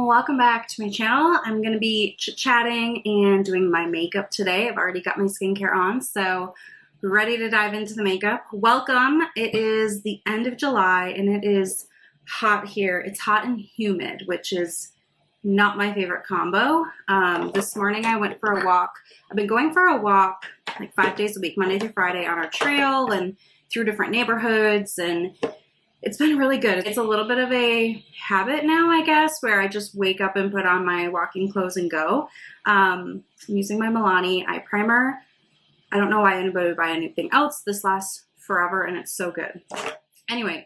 Welcome back to my channel. I'm going to be chit-chatting and doing my makeup today. I've already got my skincare on, so we're ready to dive into the makeup. Welcome. It is the end of July and it is hot here. It's hot and humid, which is not my favorite combo. This morning I went for a walk. I've been going for a walk like 5 days a week, Monday through Friday on our trail and through different neighborhoods, and it's been really good. It's a little bit of a habit now, I guess, where I just wake up and put on my walking clothes and go. I'm using my Milani eye primer. I don't know why anybody would buy anything else. This lasts forever and it's so good. Anyway,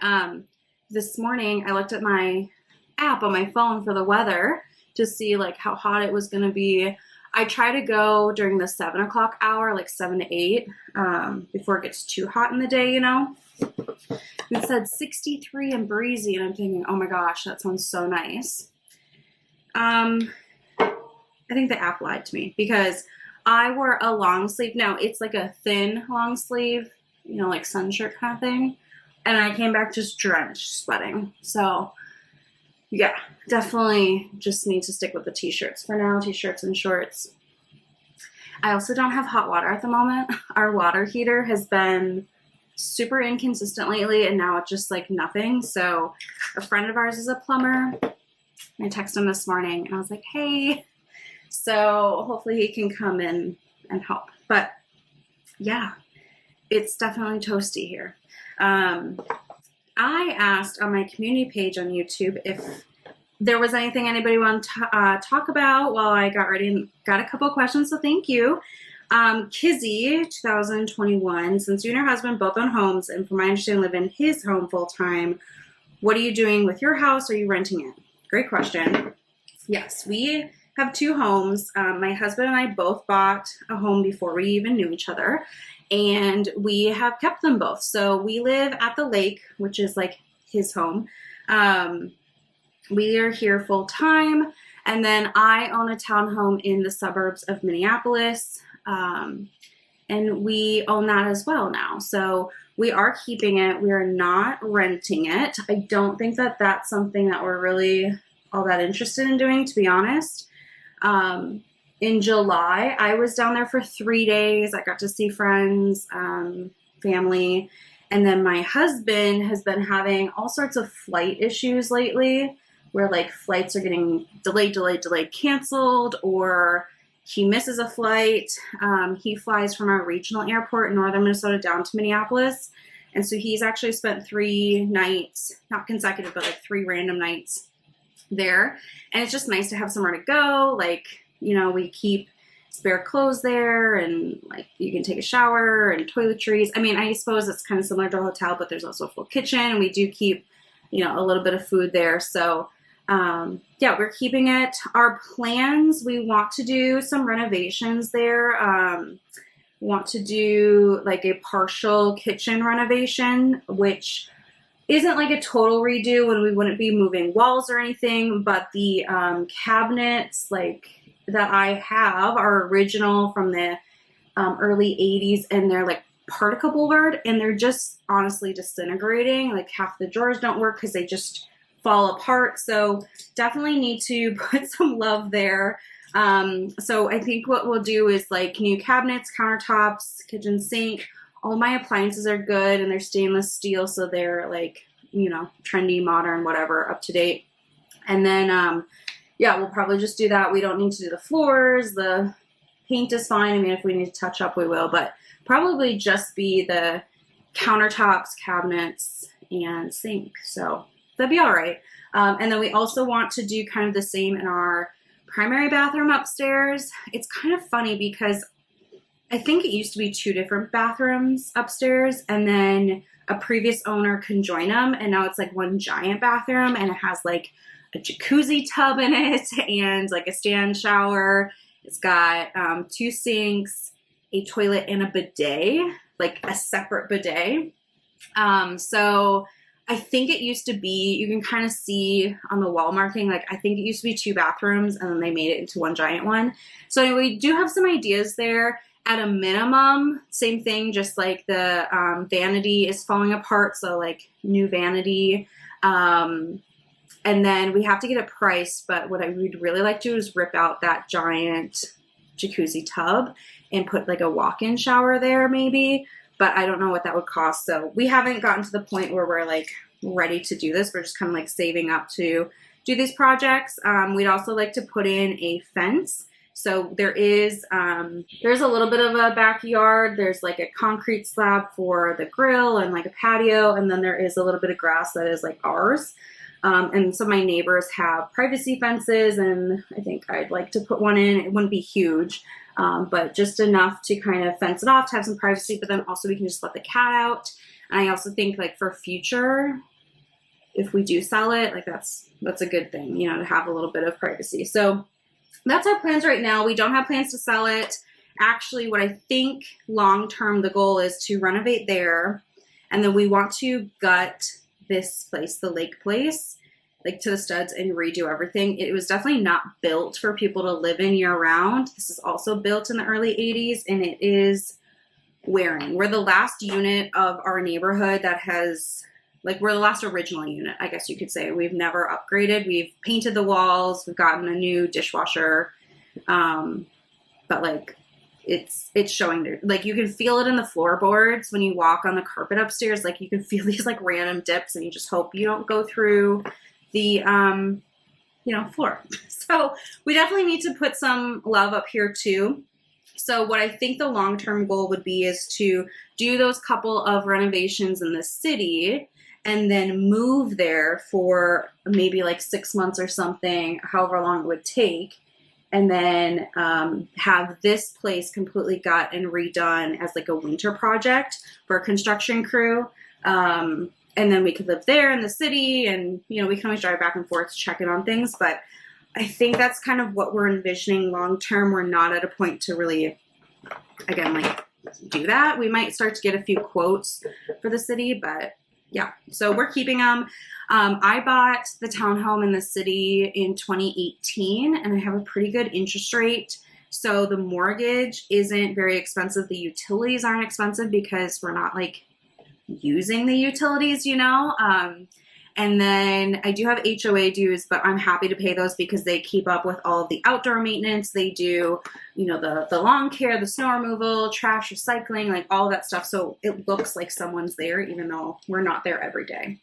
this morning I looked at my app on my phone for the weather to see like how hot it was going to be. I try to go during the 7 o'clock hour, like 7 to 8, before it gets too hot in the day, you know. It said 63 and breezy, and I'm thinking, oh my gosh, that sounds so nice. I think the app lied to me because I wore a long sleeve. No, it's like a thin long sleeve, you know, like sun shirt kind of thing. And I came back just drenched, sweating. So yeah, definitely just need to stick with the t-shirts for now, t-shirts and shorts. I also don't have hot water at the moment. Our water heater has been super inconsistent lately, and now it's just like nothing. So a friend of ours is a plumber. I texted him this morning and I was like, hey, so hopefully he can come in and help. But yeah, it's definitely toasty here. I asked on my community page on YouTube if there was anything anybody wanted to talk about while I got ready, and got a couple of questions, so thank you. Kizzy, 2021, since you and your husband both own homes and from my understanding live in his home full time, what are you doing with your house? Are you renting it? Great question. Yes, we have two homes. My husband and I both bought a home before we even knew each other, and we have kept them both. So we live at the lake, which is like his home. We are here full time, and then I own a townhome in the suburbs of Minneapolis. And we own that as well now. So we are keeping it. We are not renting it. I don't think that that's something that we're really all that interested in doing, to be honest. In July, I was down there for 3 days. I got to see friends, family. And then my husband has been having all sorts of flight issues lately, where like flights are getting delayed, canceled, or he misses a flight. He flies from our regional airport in northern Minnesota down to Minneapolis. And so he's actually spent 3 nights, not consecutive, but like 3 random nights there. And it's just nice to have somewhere to go. Like, you know, we keep spare clothes there, and like you can take a shower and toiletries. I mean, I suppose it's kind of similar to a hotel, but there's also a full kitchen, and we do keep, you know, a little bit of food there. So yeah, we're keeping it. Our plans, we want to do some renovations there. Want to do like a partial kitchen renovation, which isn't like a total redo, and we wouldn't be moving walls or anything, but the cabinets like that I have are original from the early 80s, and they're like particle board, and they're just honestly disintegrating. Like half the drawers don't work because they just fall apart. So definitely need to put some love there. So I think what we'll do is like new cabinets, countertops, kitchen sink. All my appliances are good, and they're stainless steel, so they're like, you know, trendy, modern, whatever, up to date. And then yeah, we'll probably just do that. We don't need to do the floors. The paint is fine. I mean, if we need to touch up, we will, but probably just be the countertops, cabinets, and sink. So that'd be all right. And then we also want to do kind of the same in our primary bathroom upstairs. It's kind of funny because I think it used to be 2 different bathrooms upstairs, and then a previous owner conjoined them, and now it's like one giant bathroom, and it has like a jacuzzi tub in it and like a stand shower. It's got 2 sinks, a toilet, and a bidet, like a separate bidet. So I think it used to be, you can kind of see on the wall marking, like I think it used to be 2 bathrooms, and then they made it into one giant one. So anyway, we do have some ideas there. At a minimum, same thing, just like the vanity is falling apart, so like new vanity. And then we have to get it priced, but what I would really like to do is rip out that giant jacuzzi tub and put like a walk-in shower there maybe, but I don't know what that would cost. So we haven't gotten to the point where we're like ready to do this. We're just kind of like saving up to do these projects. We'd also like to put in a fence. So there's a little bit of a backyard. There's like a concrete slab for the grill and like a patio. And then there is a little bit of grass that is like ours. And so my neighbors have privacy fences, and I think I'd like to put one in. It wouldn't be huge, but just enough to kind of fence it off, to have some privacy, but then also we can just let the cat out. And I also think like for future, if we do sell it, like that's a good thing, you know, to have a little bit of privacy. So that's our plans right now. We don't have plans to sell it. Actually, what I think long-term, the goal is to renovate there. And then we want to gut this place, the lake place, like to the studs and redo everything. It was definitely not built for people to live in year round. This is also built in the early 80s and it is wearing. We're the last unit of our neighborhood that has, like, we're the last original unit, I guess you could say. We've never upgraded. We've painted the walls. We've gotten a new dishwasher. But like, it's showing there. Like, you can feel it in the floorboards when you walk on the carpet upstairs. Like, you can feel these like random dips, and you just hope you don't go through the floor. So we definitely need to put some love up here too. So what I think the long-term goal would be is to do those couple of renovations in the city and then move there for maybe like 6 months or something, however long it would take. And then have this place completely gut and redone as like a winter project for a construction crew. And then we could live there in the city, and, you know, we can always drive back and forth to check in on things. But I think that's kind of what we're envisioning long term. We're not at a point to really, again, like do that. We might start to get a few quotes for the city, but yeah, so we're keeping them. I bought the townhome in the city in 2018, and I have a pretty good interest rate. So the mortgage isn't very expensive. The utilities aren't expensive because we're not like using the utilities, you know? And then I do have HOA dues, but I'm happy to pay those because they keep up with all of the outdoor maintenance. They do, you know, the lawn care, the snow removal, trash recycling, like all that stuff. So it looks like someone's there, even though we're not there every day.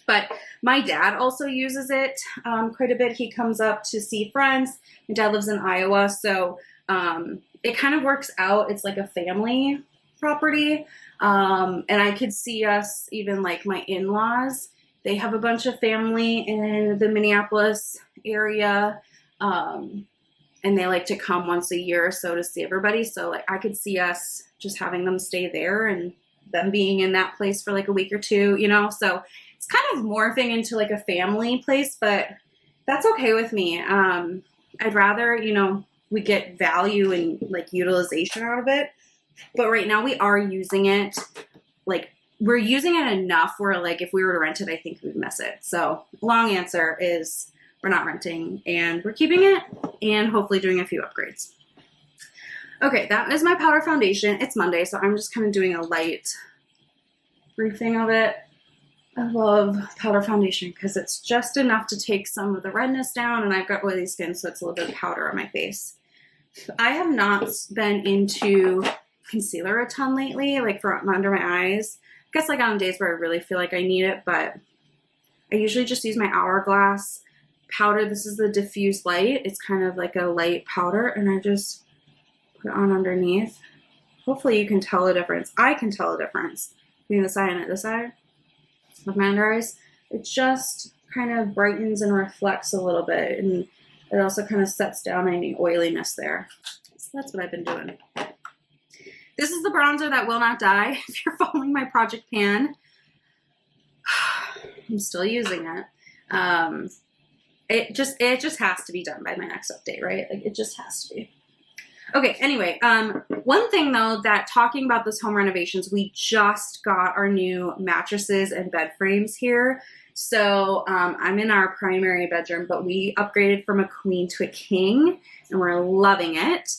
But my dad also uses it quite a bit. He comes up to see friends. My dad lives in Iowa, so it kind of works out. It's like a family property. And I could see us, even like my in-laws, they have a bunch of family in the Minneapolis area, and they like to come once a year or so to see everybody. So like I could see us just having them stay there and them being in that place for like a week or two, you know? So it's kind of morphing into like a family place, but that's okay with me. I'd rather, you know, we get value and like utilization out of it. But right now we are using it, like we're using it enough where like if we were to rent it, I think we'd miss it. So long answer is we're not renting and we're keeping it and hopefully doing a few upgrades. Okay, that is my powder foundation. It's Monday, so I'm just kind of doing a light briefing of it. I love powder foundation because it's just enough to take some of the redness down, and I've got oily skin, so it's a little bit of powder on my face. I have not been into concealer a ton lately, like for under my eyes. I guess like on days where I really feel like I need it, but I usually just use my Hourglass powder. This is the diffuse light. It's kind of like a light powder, and I just put it on underneath. Hopefully you can tell a difference. I can tell a difference between this eye and this eye with my under eyes. It just kind of brightens and reflects a little bit, and it also kind of sets down any oiliness there. So that's what I've been doing. This is the bronzer that will not die if you're following my project pan. I'm still using it. It just has to be done by my next update, right? Like it just has to be. Okay, anyway, one thing though, that talking about this home renovations, we just got our new mattresses and bed frames here. So I'm in our primary bedroom, but we upgraded from a queen to a king, and we're loving it.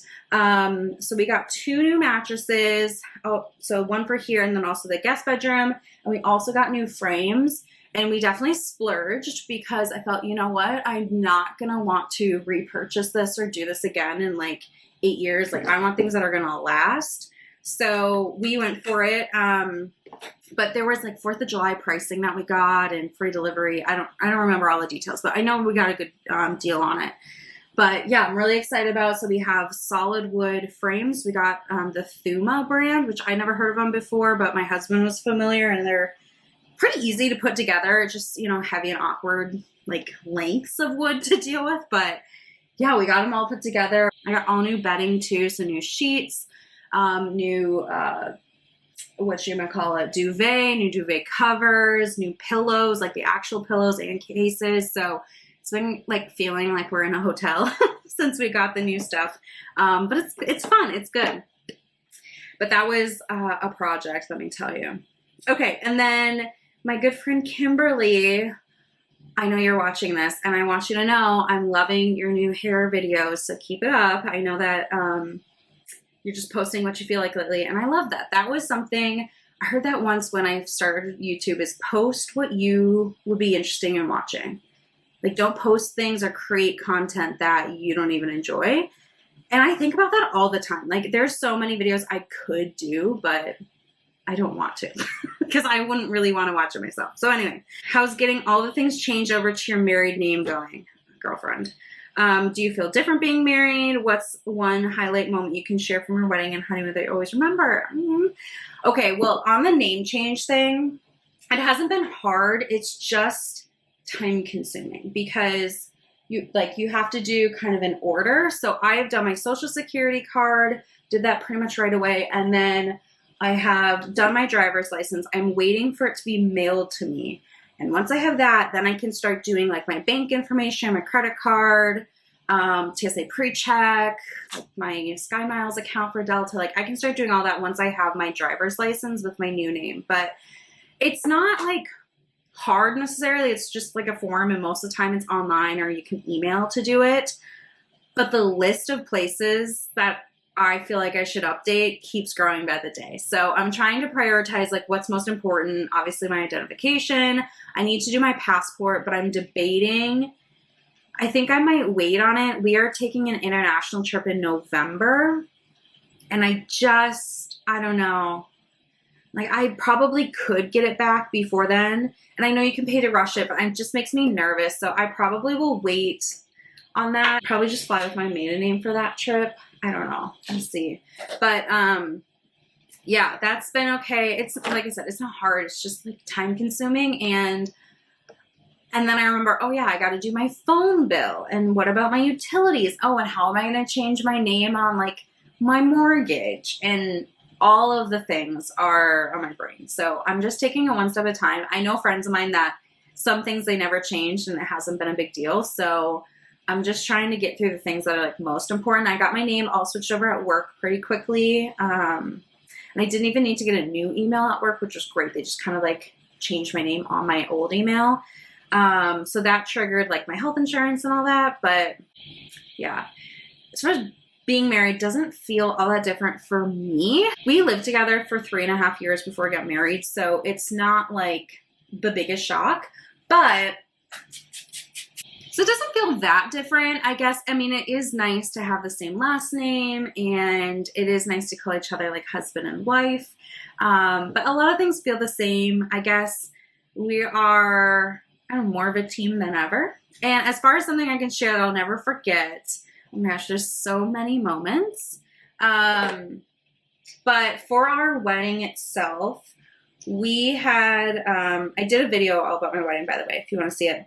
So we got 2 new mattresses. Oh, so one for here, and then also the guest bedroom. And we also got new frames. And we definitely splurged because I felt, you know what, I'm not going to want to repurchase this or do this again in like 8 years. Like I want things that are going to last. So we went for it. But there was like 4th of July pricing that we got and free delivery. I don't remember all the details, but I know we got a good deal on it. But yeah, I'm really excited about it. So we have solid wood frames. We got the Thuma brand, which I never heard of them before, but my husband was familiar, and they're pretty easy to put together. It's just, you know, heavy and awkward like lengths of wood to deal with. But yeah, we got them all put together. I got all new bedding too, so new sheets, new duvet, new duvet covers, new pillows, like the actual pillows and cases. So it's been like feeling like we're in a hotel since we got the new stuff. But it's fun. It's good. But that was a project, let me tell you. Okay, and then my good friend Kimberly, I know you're watching this, and I want you to know I'm loving your new hair videos, so keep it up. I know that you're just posting what you feel like lately, and I love that. That was something, I heard that once when I started YouTube, is post what you would be interested in watching. Like, don't post things or create content that you don't even enjoy. And I think about that all the time. Like, there's so many videos I could do, but I don't want to because I wouldn't really want to watch it myself. So anyway, how's getting all the things changed over to your married name going, girlfriend? Do you feel different being married? What's one highlight moment you can share from your wedding and honeymoon that you always remember? Okay, well, on the name change thing, it hasn't been hard. It's just time consuming because you have to do kind of an order. So I have done my social security card, did that pretty much right away, and then I have done my driver's license. I'm waiting for it to be mailed to me. And once I have that, then I can start doing like my bank information, my credit card, TSA pre-check, like my Sky Miles account for Delta. Like I can start doing all that once I have my driver's license with my new name. But it's not like hard necessarily. It's just like a form, and most of the time it's online or you can email to do it. But the list of places that I feel like I should update keeps growing by the day. So I'm trying to prioritize like what's most important. Obviously my identification. I need to do my passport, but I'm debating. I think I might wait on it. We are taking an international trip in November, and I don't know. Like I probably could get it back before then. And I know you can pay to rush it, but it just makes me nervous. So I probably will wait on that. Probably just fly with my maiden name for that trip. I don't know. Let's see. But yeah, that's been okay. It's like I said, it's not hard. It's just like time consuming. And then I remember, oh yeah, I got to do my phone bill. And what about my utilities? Oh, and how am I going to change my name on like my mortgage? And all of the things are on my brain. So I'm just taking it one step at a time. I know friends of mine that some things they never changed and it hasn't been a big deal. So I'm just trying to get through the things that are like most important. I got my name all switched over at work pretty quickly. And I didn't even need to get a new email at work, which was great. They just kind of like changed my name on my old email. So that triggered like my health insurance and all that. But yeah, as far as being married doesn't feel all that different for me. We lived together for 3.5 years before we got married. So it's not like the biggest shock, but so it doesn't feel that different, I guess. I mean, it is nice to have the same last name, and it is nice to call each other like husband and wife. But a lot of things feel the same. I guess we are, I don't know, more of a team than ever. And as far as something I can share that I'll never forget, oh my gosh, there's so many moments. But for our wedding itself, we had, I did a video all about my wedding, by the way, if you want to see it.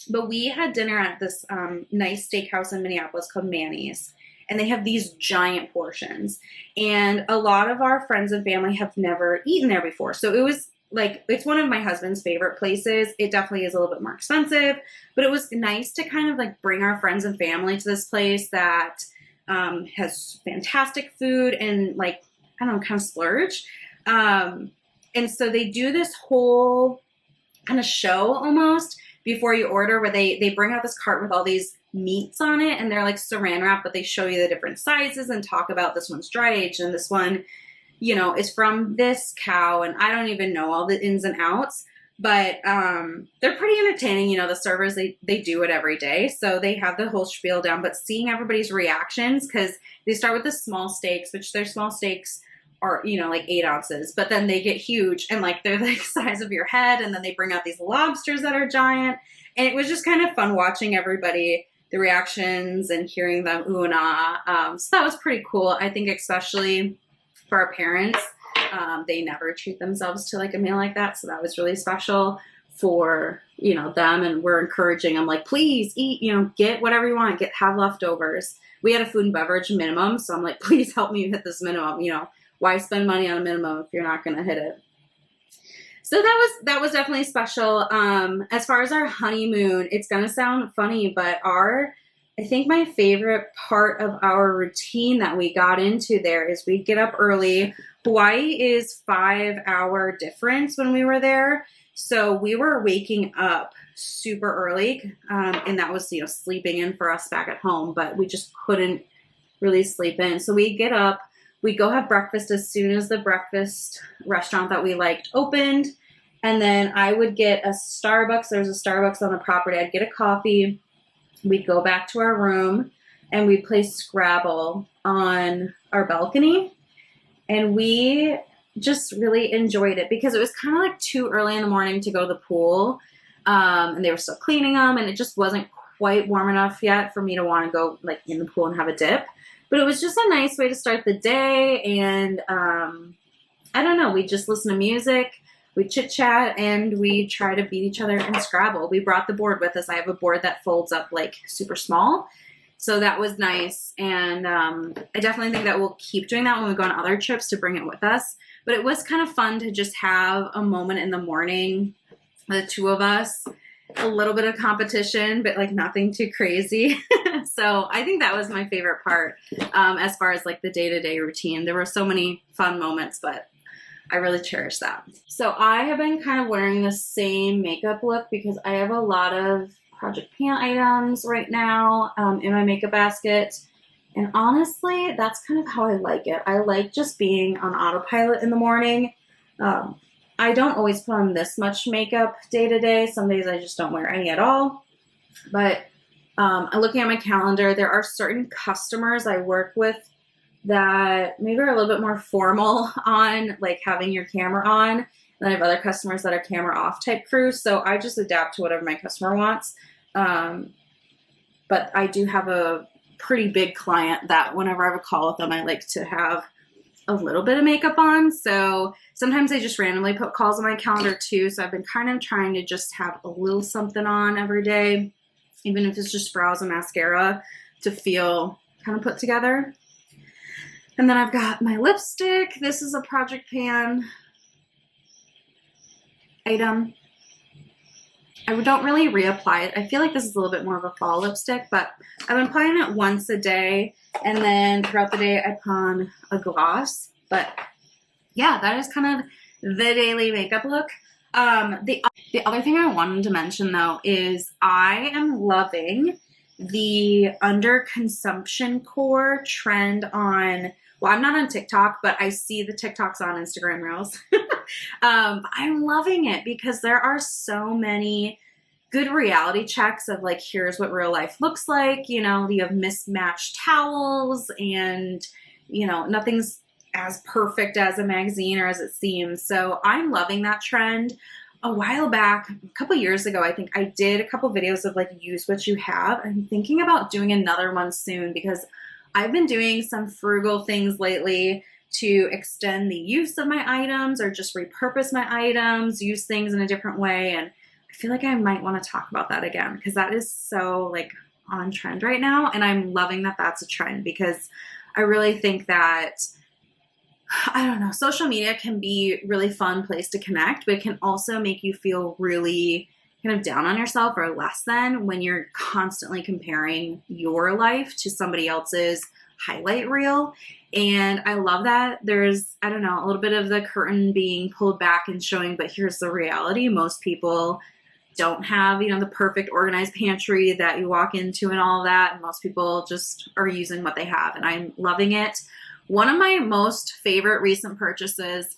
But we had dinner at this nice steakhouse in Minneapolis called Manny's. And they have these giant portions. And a lot of our friends and family have never eaten there before. So it was like, it's one of my husband's favorite places. It definitely is a little bit more expensive. But it was nice to kind of like bring our friends and family to this place that has fantastic food and like, I don't know, kind of splurge. And so they do this whole kind of show almost before you order, where they bring out this cart with all these meats on it, and they're like saran wrap, but they show you the different sizes and talk about this one's dry aged and this one, you know, is from this cow, and I don't even know all the ins and outs. But they're pretty entertaining. You know, the servers, they do it every day. So they have the whole spiel down, but seeing everybody's reactions, because they start with the small steaks, which their small steaks are, you know, like 8 ounces, but then they get huge and like they're the size of your head. And then they bring out these lobsters that are giant. And it was just kind of fun watching everybody, the reactions and hearing them ooh and ah. So that was pretty cool. I think especially for our parents, they never treat themselves to like a meal like that. So that was really special for, you know, them. And we're encouraging them like, please eat, you know, get whatever you want, have leftovers. We had a food and beverage minimum. So I'm like, please help me hit this minimum. You know, why spend money on a minimum if you're not going to hit it? So that was definitely special. As far as our honeymoon, it's going to sound funny, but I think my favorite part of our routine that we got into there is we get up early. Hawaii is 5-hour difference when we were there. So we were waking up super early. And that was, you know, sleeping in for us back at home, but we just couldn't really sleep in. So we get up, we go have breakfast as soon as the breakfast restaurant that we liked opened. And then I would get a Starbucks. There's a Starbucks on the property. I'd get a coffee. We'd go back to our room and we'd play Scrabble on our balcony. And we just really enjoyed it because it was kind of like too early in the morning to go to the pool. And they were still cleaning them and it just wasn't quite warm enough yet for me to want to go like in the pool and have a dip. But it was just a nice way to start the day. And I don't know, we just listen to music, we chit chat, and we try to beat each other in Scrabble. We brought the board with us. I have a board that folds up like super small. So that was nice. And I definitely think that we'll keep doing that when we go on other trips to bring it with us. But it was kind of fun to just have a moment in the morning, the two of us, a little bit of competition, but like nothing too crazy. So I think that was my favorite part as far as like the day-to-day routine. There were so many fun moments, but I really cherish that. So I have been kind of wearing the same makeup look because I have a lot of Project Pan items right now in my makeup basket. And honestly, that's kind of how I like it. I like just being on autopilot in the morning. I don't always put on this much makeup day to day. Some days I just don't wear any at all. But I'm looking at my calendar. There are certain customers I work with that maybe are a little bit more formal on like having your camera on. And then I have other customers that are camera off type crews. So I just adapt to whatever my customer wants. But I do have a pretty big client that whenever I have a call with them, I like to have a little bit of makeup on. So sometimes I just randomly put calls on my calendar too. So I've been kind of trying to just have a little something on every day, even if it's just brows and mascara, to feel kind of put together. And then I've got my lipstick. This is a Project Pan item. I don't really reapply it. I feel like this is a little bit more of a fall lipstick, but I've been applying it once a day. And then throughout the day, I put on a gloss. But yeah, that is kind of the daily makeup look. The other thing I wanted to mention, though, is I am loving the underconsumption core trend on, well, I'm not on TikTok, but I see the TikToks on Instagram Reels. I'm loving it because there are so many good reality checks of like, here's what real life looks like. You know, you have mismatched towels and, you know, nothing's as perfect as a magazine or as it seems. So I'm loving that trend. A while back, a couple years ago, I think I did a couple videos of like, use what you have. I'm thinking about doing another one soon because I've been doing some frugal things lately to extend the use of my items or just repurpose my items, use things in a different way. And I feel like I might want to talk about that again because that is so like on trend right now. And I'm loving that that's a trend because I really think that, I don't know, social media can be a really fun place to connect, but it can also make you feel really kind of down on yourself or less than when you're constantly comparing your life to somebody else's highlight reel. And I love that there's, I don't know, a little bit of the curtain being pulled back and showing, but here's the reality. Most people don't have, you know, the perfect organized pantry that you walk into and all of that. And most people just are using what they have. And I'm loving it. One of my most favorite recent purchases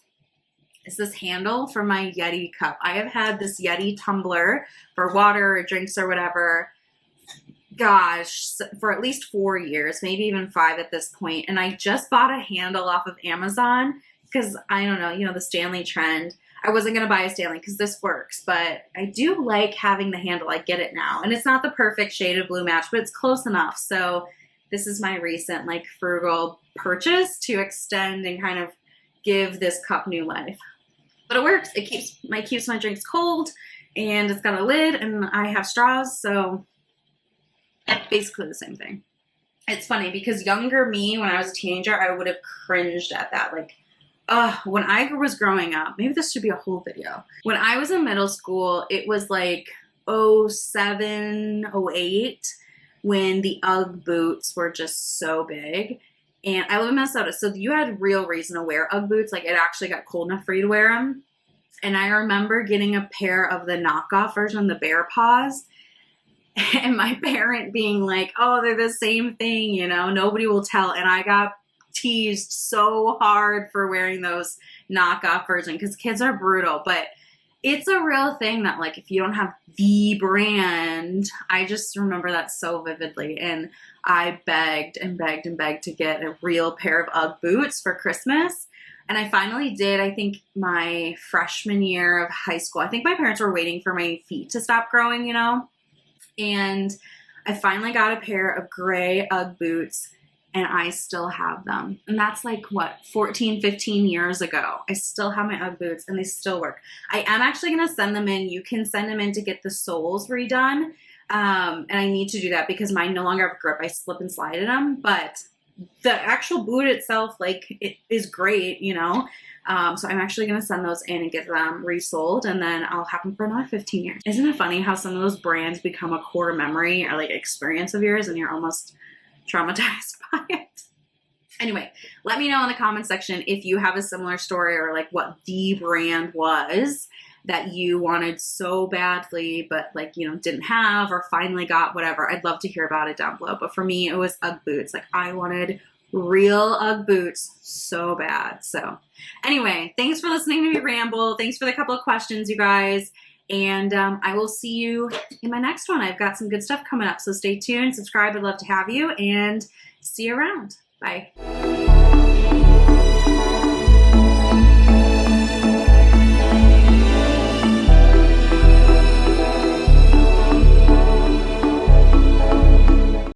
is this handle for my Yeti cup. I have had this Yeti tumbler for water or drinks or whatever, gosh, for at least 4 years, maybe even 5 at this point. And I just bought a handle off of Amazon because I don't know, you know, the Stanley trend. I wasn't going to buy a Stanley because this works, but I do like having the handle. I get it now. And it's not the perfect shade of blue match, but it's close enough. So this is my recent like frugal purchase to extend and kind of give this cup new life. But it works. It keeps my drinks cold, and it's got a lid, and I have straws, so basically the same thing. It's funny because younger me, when I was a teenager, I would have cringed at that. Like, when I was growing up, maybe this should be a whole video. When I was in middle school, it was like 07, 08, when the Ugg boots were just so big. And I live in Minnesota, so you had real reason to wear Ugg boots. Like, it actually got cold enough for you to wear them. And I remember getting a pair of the knockoff version, the Bear Paws, and my parent being like, oh, they're the same thing, you know, nobody will tell. And I got teased so hard for wearing those knockoff version because kids are brutal. But it's a real thing that, like, if you don't have the brand, I just remember that so vividly. And I begged and begged and begged to get a real pair of Ugg boots for Christmas. And I finally did, I think, my freshman year of high school. I think my parents were waiting for my feet to stop growing, you know. And I finally got a pair of gray Ugg boots, and I still have them. And that's like, what, 14, 15 years ago. I still have my Ugg boots, and they still work. I am actually going to send them in. You can send them in to get the soles redone. And I need to do that because mine no longer have grip. I slip and slide in them. But the actual boot itself, like, it is great, you know. So I'm actually going to send those in and get them resold, and then I'll have them for another 15 years. Isn't it funny how some of those brands become a core memory or like experience of yours, and you're almost traumatized by it? Anyway, let me know in the comment section if you have a similar story or like what the brand was that you wanted so badly, but like, you know, didn't have or finally got, whatever. I'd love to hear about it down below. But for me, it was Ugg boots. Like, I wanted real Ugg boots so bad. So anyway, thanks for listening to me ramble. Thanks for the couple of questions, you guys. And I will see you in my next one. I've got some good stuff coming up. So stay tuned, subscribe. I'd love to have you, and see you around. Bye.